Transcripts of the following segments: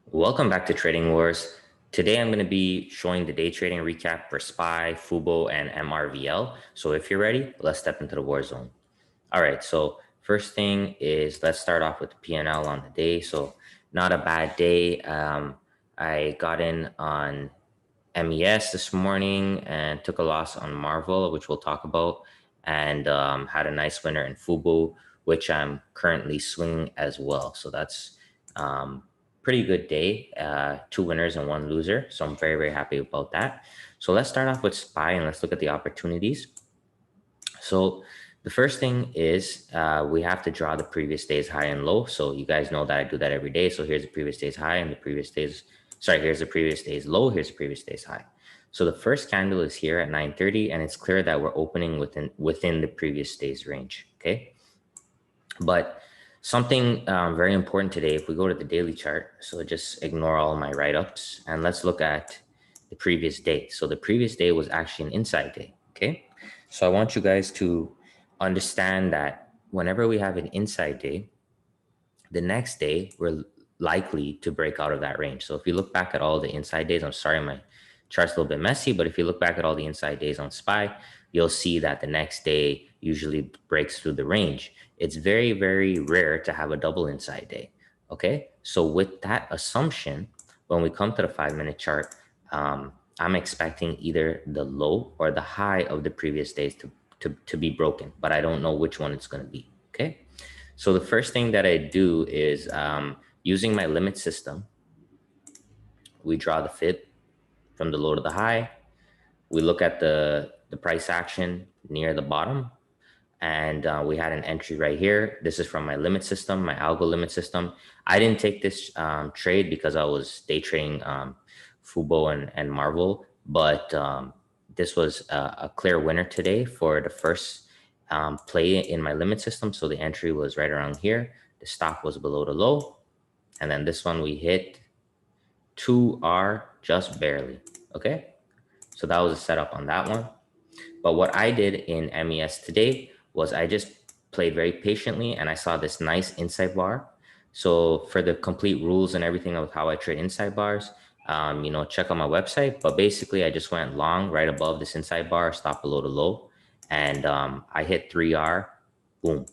Welcome back to Trading Wars. Today I'm going to be showing the day trading recap for SPY, FUBO, and MRVL. So if you're ready, let's step into the war zone. All right, so first thing is let's start off with the P&L on the day. So not a bad day. I got in on MES this morning and took a loss on Marvel, which we'll talk about, and had a nice winner in FUBO, which I'm currently swinging as well. So that's um, pretty good day. Two winners and one loser. So I'm very, very happy about that. So let's start off with SPY and let's look at the opportunities. So the first thing is we have to draw the previous day's high and low. So you guys know that I do that every day. So here's the previous day's high and the previous day's, here's the previous day's low. Here's the previous day's high. So the first candle is here at 9:30, and it's clear that we're opening within the previous day's range. Okay, but something very important today. If we go to the daily chart, so just ignore all my write-ups and let's look at the previous day. So the previous day was actually an inside day. Okay, so I want you guys to understand that whenever we have an inside day, the next day we're likely to break out of that range. So if you look back at all the inside days, I'm sorry, my chart's a little bit messy, but if you look back at all the inside days on SPY, you'll see that the next day usually breaks through the range. It's very, very rare to have a double inside day. Okay, so with that assumption, when we come to the 5-minute chart, I'm expecting either the low or the high of the previous days to be broken, but I don't know which one it's going to be. Okay, so the first thing that I do is using my limit system, we draw the fib from the low to the high. We look at the price action near the bottom, and we had an entry right here. This is from my limit system, my algo limit system. I didn't take this trade because I was day trading FUBO and Marvel, but this was a clear winner today for the first play in my limit system. So the entry was right around here. The stop was below the low. And then this one we hit 2R just barely. Okay. So that was a setup on that one. But what I did in MES today was I just played very patiently and I saw this nice inside bar. So for the complete rules and everything of how I trade inside bars, check out my website. But basically, I just went long right above this inside bar, stop below the low, and I hit 3R, boom,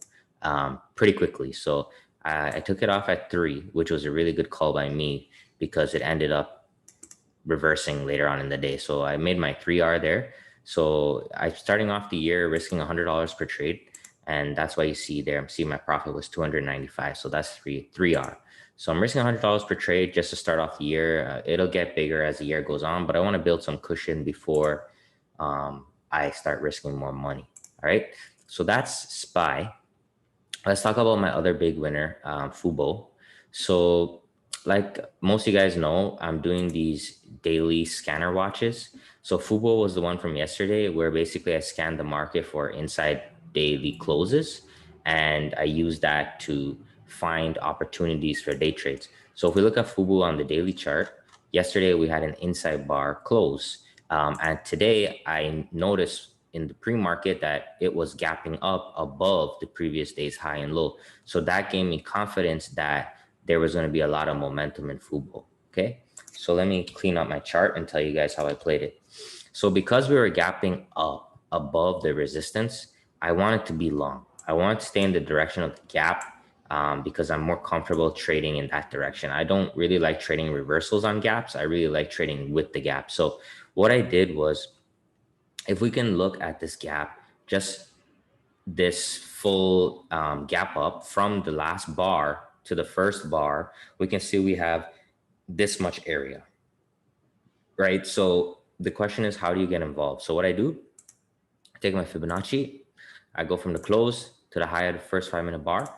pretty quickly. So I took it off at 3, which was a really good call by me because it ended up reversing later on in the day. So I made my 3R there. So I'm starting off the year risking $100 per trade. And that's why you see there, I'm seeing my profit was 295. So that's 3R. So I'm risking $100 per trade just to start off the year. It'll get bigger as the year goes on, but I want to build some cushion before I start risking more money. All right. So that's SPY. Let's talk about my other big winner, FUBO. So like most of you guys know, I'm doing these daily scanner watches. So FUBO was the one from yesterday where basically I scanned the market for inside daily closes, and I use that to find opportunities for day trades. So if we look at FUBO on the daily chart, yesterday we had an inside bar close. And today I noticed in the pre-market that it was gapping up above the previous day's high and low. So that gave me confidence that there was going to be a lot of momentum in FUBO. Okay, so let me clean up my chart and tell you guys how I played it. So because we were gapping up above the resistance, I wanted to be long. I wanted to stay in the direction of the gap because I'm more comfortable trading in that direction. I don't really like trading reversals on gaps. I really like trading with the gap. So what I did was, if we can look at this gap, just this full gap up from the last bar to the first bar, we can see we have this much area, right? So the question is, how do you get involved? So what I do, I take my Fibonacci, I go from the close to the high of the first 5-minute bar.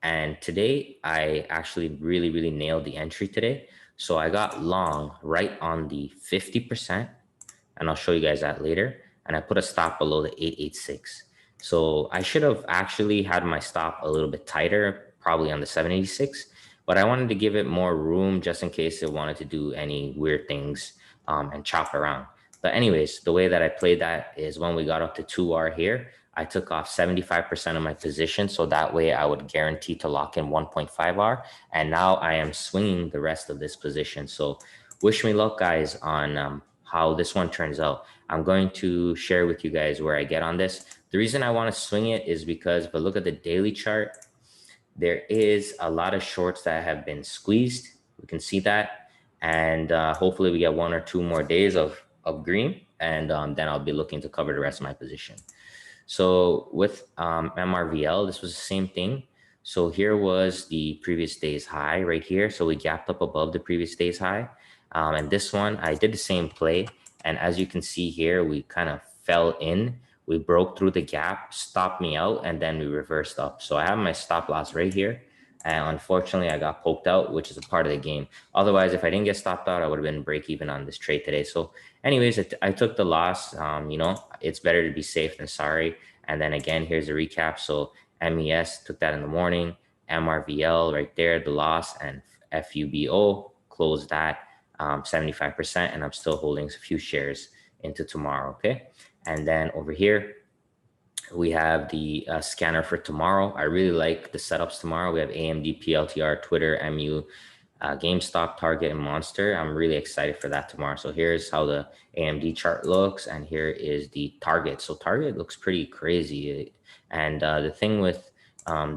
And today I actually really, really nailed the entry today. So I got long right on the 50%, and I'll show you guys that later. And I put a stop below the 886. So I should have actually had my stop a little bit tighter, probably on the 786, but I wanted to give it more room just in case it wanted to do any weird things and chop around. But anyways, the way that I played that is when we got up to 2R here, I took off 75% of my position. So that way I would guarantee to lock in 1.5R. And now I am swinging the rest of this position. So wish me luck, guys, on how this one turns out. I'm going to share with you guys where I get on this. The reason I want to swing it is because if I look at the daily chart, there is a lot of shorts that have been squeezed. We can see that. And hopefully we get 1 or 2 more days of green. And then I'll be looking to cover the rest of my position. So with MRVL, this was the same thing. So here was the previous day's high right here. So we gapped up above the previous day's high. And this one, I did the same play. And as you can see here, we kind of fell in. We broke through the gap, stopped me out, and then we reversed up. So I have my stop loss right here. And unfortunately, I got poked out, which is a part of the game. Otherwise, if I didn't get stopped out, I would have been break even on this trade today. So anyways, I took the loss. You know, it's better to be safe than sorry. And then again, here's a recap. So MES took that in the morning, MRVL right there, the loss, and FUBO closed that 75%. And I'm still holding a few shares into tomorrow. Okay. And then over here, we have the scanner for tomorrow. I really like the setups tomorrow. We have AMD, PLTR, Twitter, MU, GameStop, Target, and Monster. I'm really excited for that tomorrow. So here's how the AMD chart looks, and here is the Target. So Target looks pretty crazy. And the thing with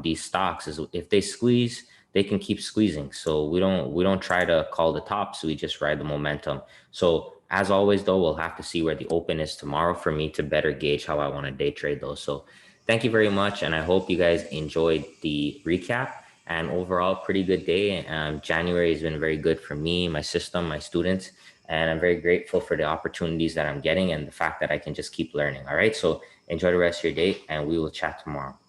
these stocks is if they squeeze, they can keep squeezing. So we don't try to call the tops. We just ride the momentum. So as always, though, we'll have to see where the open is tomorrow for me to better gauge how I want to day trade those. So thank you very much. And I hope you guys enjoyed the recap. And overall, pretty good day. January has been very good for me, my system, my students. And I'm very grateful for the opportunities that I'm getting and the fact that I can just keep learning. All right. So enjoy the rest of your day, and we will chat tomorrow.